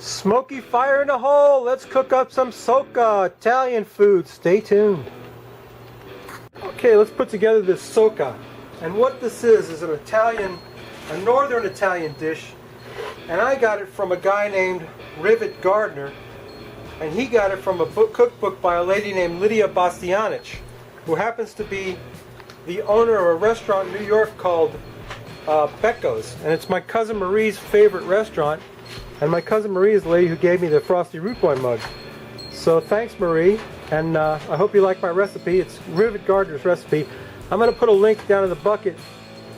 Smoky fire in the hole. Let's cook up some Socca Italian food. Stay tuned. Okay, let's put together this Socca. And what this is an Italian, a northern Italian dish. And I got it from a guy named Rivet Gardner. And he got it from a cookbook by a lady named Lidia Bastianich, who happens to be the owner of a restaurant in New York called Becco's. And it's my cousin Marie's favorite restaurant. And my cousin Marie is the lady who gave me the Frosty Root Boy mug. So thanks, Marie, and I hope you like my recipe. It's Rivet Gardner's recipe. I'm going to put a link down in the bucket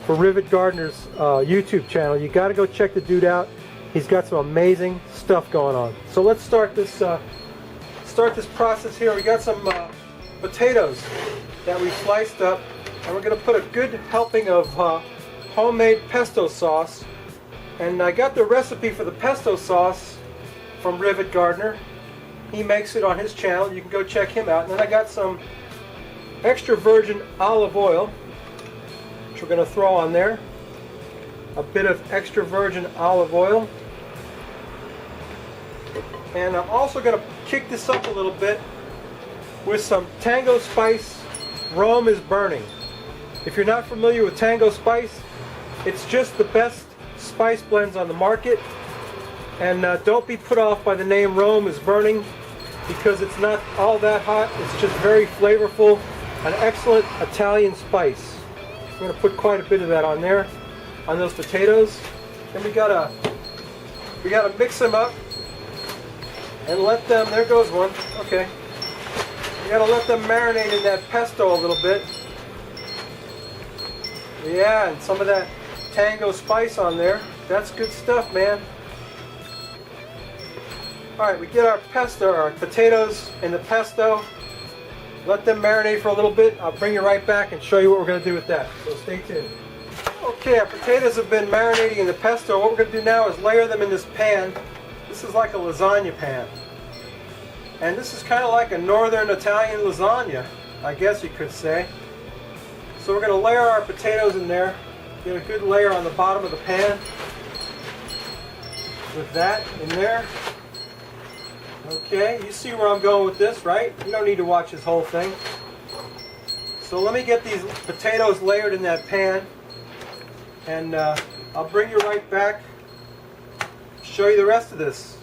for Rivet Gardner's YouTube channel. You got to go check the dude out. He's got some amazing stuff going on. So let's start this process here. We got some potatoes that we sliced up, and we're going to put a good helping of homemade pesto sauce. And I got the recipe for the pesto sauce from Rivet Gardner. He makes it on his channel. You can go check him out. And then I got some extra virgin olive oil, which we're going to throw on there. A bit of extra virgin olive oil. And I'm also going to kick this up a little bit with some Tango spice. Rome is burning. If you're not familiar with Tango spice, it's just the best spice blends on the market, and don't be put off by the name Rome is burning, because it's not all that hot. It's just very flavorful, an excellent Italian spice. I'm going to put quite a bit of that on there, on those potatoes. Then we gotta mix them up and let them. There goes one. Okay, we gotta let them marinate in that pesto a little bit. Yeah, and some of that Tango spice on there. That's good stuff, man. Alright, we get our pesto, our potatoes in the pesto. Let them marinate for a little bit. I'll bring you right back and show you what we're going to do with that. So stay tuned. Okay, our potatoes have been marinating in the pesto. What we're going to do now is layer them in this pan. This is like a lasagna pan. And this is kind of like a northern Italian lasagna, I guess you could say. So we're going to layer our potatoes in there. Get a good layer on the bottom of the pan with that in there. Okay, you see where I'm going with this, right? You don't need to watch this whole thing. So let me get these potatoes layered in that pan, and I'll bring you right back, show you the rest of this.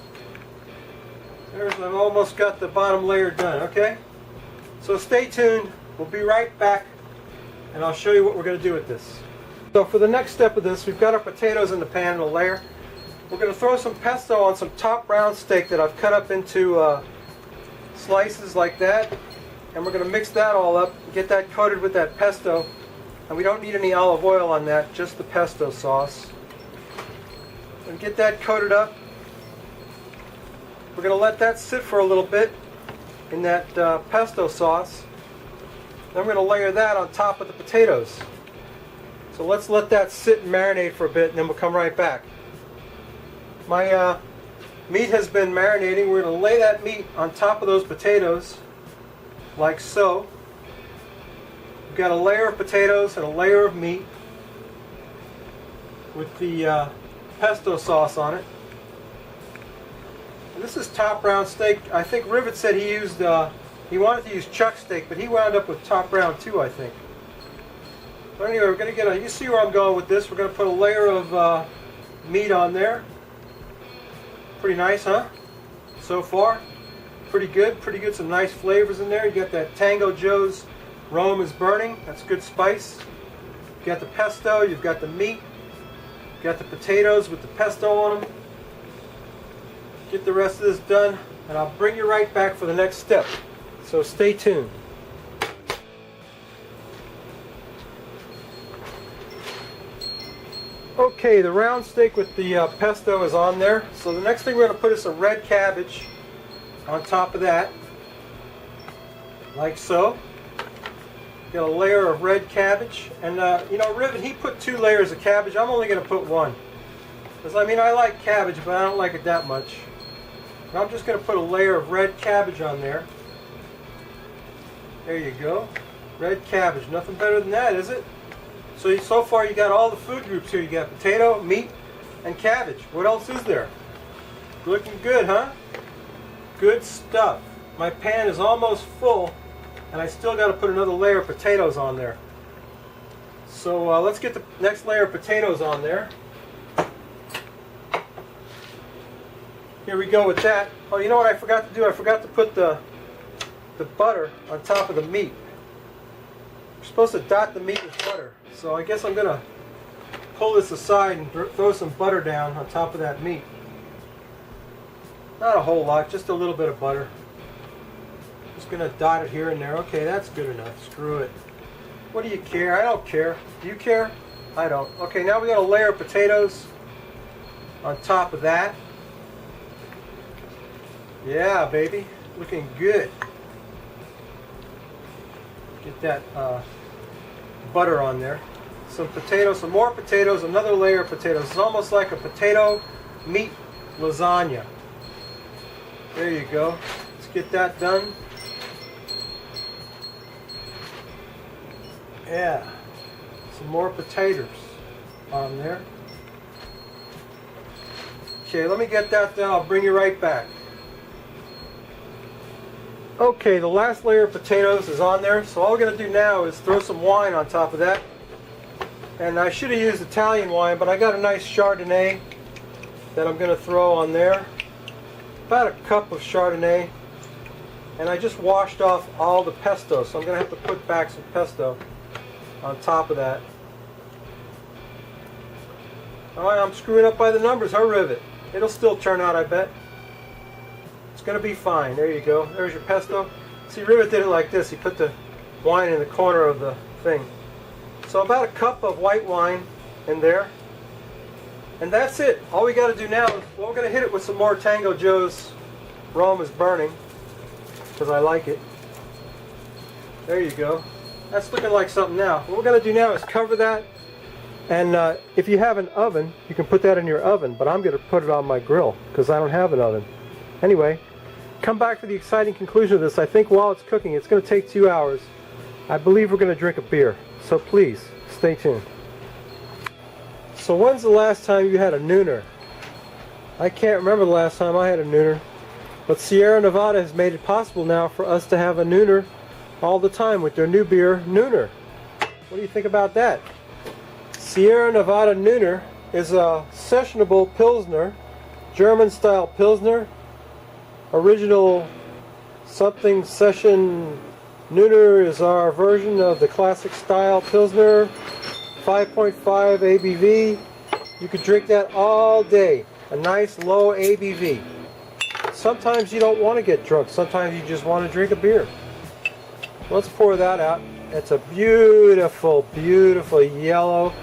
I've almost got the bottom layer done, okay? So stay tuned, we'll be right back, and I'll show you what we're going to do with this. So for the next step of this, we've got our potatoes in the pan in a layer. We're going to throw some pesto on some top round steak that I've cut up into slices like that. And we're going to mix that all up, get that coated with that pesto. And we don't need any olive oil on that, just the pesto sauce. And get that coated up. We're going to let that sit for a little bit in that pesto sauce. Then we're going to layer that on top of the potatoes. So let's let that sit and marinate for a bit, and then we'll come right back. My meat has been marinating. We're going to lay that meat on top of those potatoes, like so. We've got a layer of potatoes and a layer of meat with the pesto sauce on it. And this is top round steak. I think Rivet said he wanted to use chuck steak, but he wound up with top round too, I think. But anyway, we're going to you see where I'm going with this. We're going to put a layer of meat on there. Pretty nice, huh? So far. Pretty good, some nice flavors in there. You got that Tango Joe's Rome is burning. That's good spice. You got the pesto, you've got the meat. You got the potatoes with the pesto on them. Get the rest of this done, and I'll bring you right back for the next step. So stay tuned. Okay, the round steak with the pesto is on there. So the next thing we're going to put is some red cabbage on top of that, like so. Got a layer of red cabbage, and you know, Rivet, he put 2 layers of cabbage. I'm only going to put 1, because I mean, I like cabbage, but I don't like it that much. And I'm just going to put a layer of red cabbage on there. There you go, red cabbage. Nothing better than that, is it? So far you got all the food groups here. You got potato, meat, and cabbage. What else is there? Looking good, huh? Good stuff. My pan is almost full, and I still got to put another layer of potatoes on there. So let's get the next layer of potatoes on there. Here we go with that. Oh, you know what I forgot to do? I forgot to put the butter on top of the meat. We're supposed to dot the meat with butter. So I guess I'm going to pull this aside and throw some butter down on top of that meat. Not a whole lot, just a little bit of butter. Just going to dot it here and there. Okay, that's good enough. Screw it. What do you care? I don't care. Do you care? I don't. Okay, now we got a layer of potatoes on top of that. Yeah, baby. Looking good. Get that butter on there. Some potatoes, some more potatoes, another layer of potatoes. It's almost like a potato meat lasagna. There you go. Let's get that done. Yeah. Some more potatoes on there. Okay, let me get that done. I'll bring you right back. Okay, the last layer of potatoes is on there. So all we're going to do now is throw some wine on top of that. And I should have used Italian wine, but I got a nice Chardonnay that I'm going to throw on there. About a cup of Chardonnay. And I just washed off all the pesto, so I'm going to have to put back some pesto on top of that. Alright, I'm screwing up by the numbers, huh, Rivet? It'll still turn out, I bet. It's going to be fine. There you go. There's your pesto. See, Rivet did it like this. He put the wine in the corner of the thing. So about a cup of white wine in there. And that's it. All we got to do now is, well, we're going to hit it with some more Tango Joe's Rome is Burning, because I like it. There you go. That's looking like something now. What we're going to do now is cover that. And if you have an oven, you can put that in your oven. But I'm going to put it on my grill, because I don't have an oven. Anyway, come back for the exciting conclusion of this. I think while it's cooking, it's going to take 2 hours. I believe we're going to drink a beer. So please, stay tuned. So when's the last time you had a nooner? I can't remember the last time I had a nooner. But Sierra Nevada has made it possible now for us to have a nooner all the time with their new beer, Nooner. What do you think about that? Sierra Nevada Nooner is a sessionable Pilsner, German-style Pilsner, original something session. Nooner is our version of the classic style Pilsner, 5.5 ABV. You could drink that all day. A nice low ABV. Sometimes you don't want to get drunk. Sometimes you just want to drink a beer. Let's pour that out. It's a beautiful, beautiful yellow,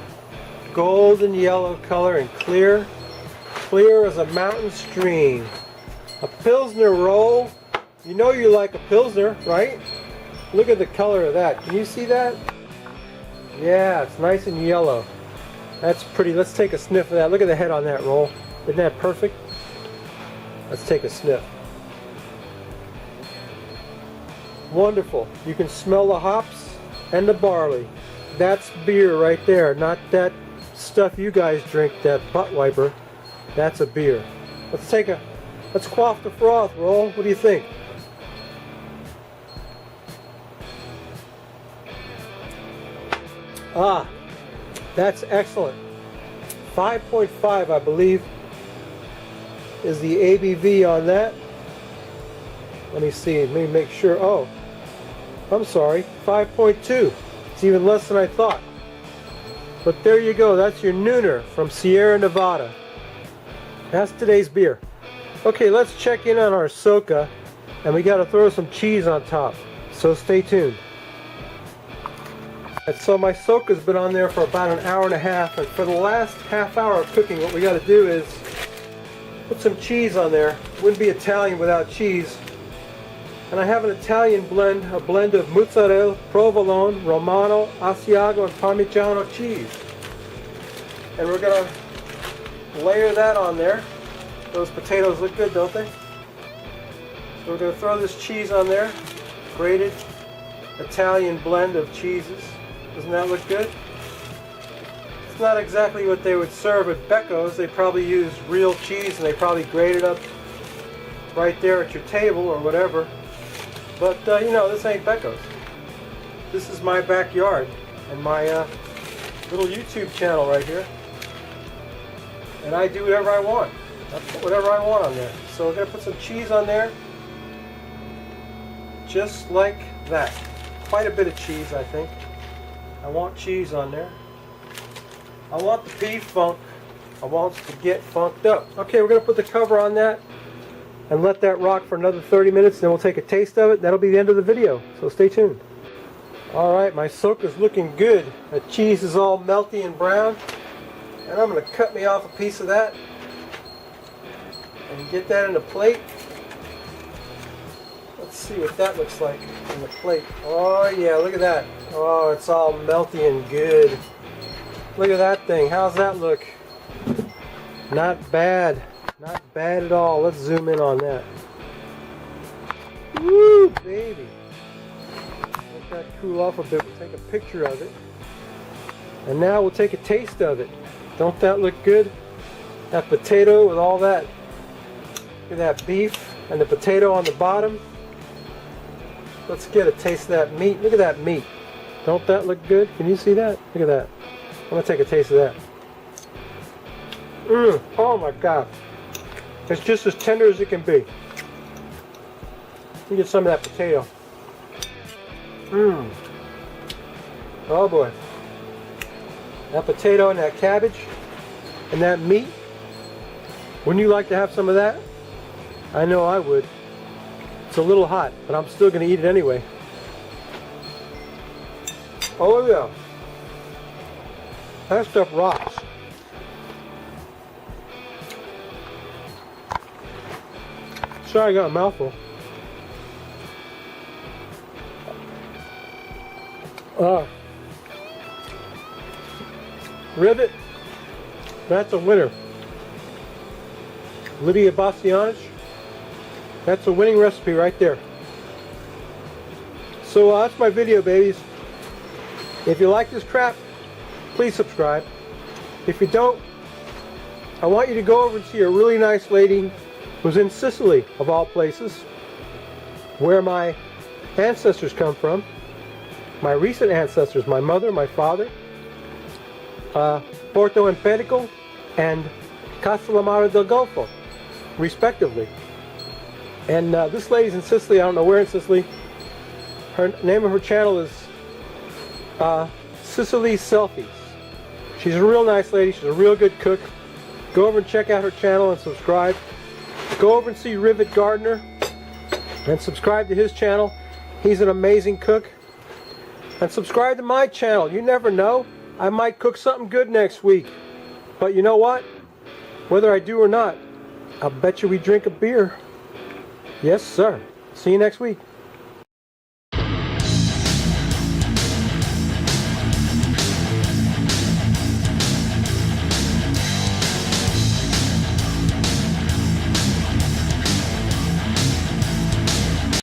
golden yellow color and clear. Clear as a mountain stream. A Pilsner roll. You know you like a Pilsner, right? Look at the color of that. Can you see that? Yeah, it's nice and yellow. That's pretty. Let's take a sniff of that. Look at the head on that roll. Isn't that perfect? Let's take a sniff. Wonderful. You can smell the hops and the barley. That's beer right there, not that stuff you guys drink, that butt wiper. That's a beer. Let's quaff the froth, roll. What do you think? Ah, that's excellent. 5.5, I believe, is the ABV on that. Let me see, let me make sure. Oh, I'm sorry, 5.2. It's even less than I thought. But there you go, that's your Nooner from Sierra Nevada. That's today's beer. Okay, let's check in on our Socca, and we got to throw some cheese on top. So stay tuned. And so my Socca's been on there for about an hour and a half, and for the last half hour of cooking, what we got to do is put some cheese on there. Wouldn't be Italian without cheese. And I have an Italian blend, a blend of mozzarella, provolone, romano, asiago, and parmigiano cheese. And we're going to layer that on there. Those potatoes look good, don't they? So we're going to throw this cheese on there. Grated Italian blend of cheeses. Doesn't that look good? It's not exactly what they would serve at Becco's. They probably use real cheese and they probably grate it up right there at your table or whatever. But you know, this ain't Becco's. This is my backyard and my little YouTube channel right here. And I do whatever I want. I put whatever I want on there. So we're going to put some cheese on there. Just like that. Quite a bit of cheese, I think. I want cheese on there. I want the beef funk. I want it to get funked up. Okay, we're going to put the cover on that and let that rock for another 30 minutes. Then we'll take a taste of it. That'll be the end of the video. So stay tuned. Alright, my Socca's looking good. The cheese is all melty and brown. And I'm going to cut me off a piece of that and get that in a plate. Let's see what that looks like in the plate. Oh yeah, look at that. Oh, it's all melty and good. Look at that thing. How's that look? Not bad. Not bad at all. Let's zoom in on that. Woo, baby. Let that cool off a bit. We'll take a picture of it. And now we'll take a taste of it. Don't that look good? That potato with all that. Look at that beef and the potato on the bottom. Let's get a taste of that meat. Look at that meat. Don't that look good? Can you see that? Look at that. I'm going to take a taste of that. Oh my God. It's just as tender as it can be. Let me get some of that potato. Oh boy. That potato and that cabbage and that meat. Wouldn't you like to have some of that? I know I would. It's a little hot, but I'm still going to eat it anyway. Oh yeah. That stuff rocks. Sorry, I got a mouthful. Rivet, that's a winner. Lidia Bastianich, that's a winning recipe right there. So that's my video, babies. If you like this crap, please subscribe. If you don't, I want you to go over and see a really nice lady who's in Sicily, of all places, where my ancestors come from. My recent ancestors, my mother, my father, Porto Empirico and Castellamare del Golfo, respectively. And this lady's in Sicily. I don't know where in Sicily. Her name of her channel is Sicily Selfies. She's a real nice lady. She's a real good cook. Go over and check out her channel and subscribe. Go over and see Rivet Gardner and subscribe to his channel. He's an amazing cook. And subscribe to my channel. You never know. I might cook something good next week. But you know what? Whether I do or not, I'll bet you we drink a beer. Yes, sir. See you next week.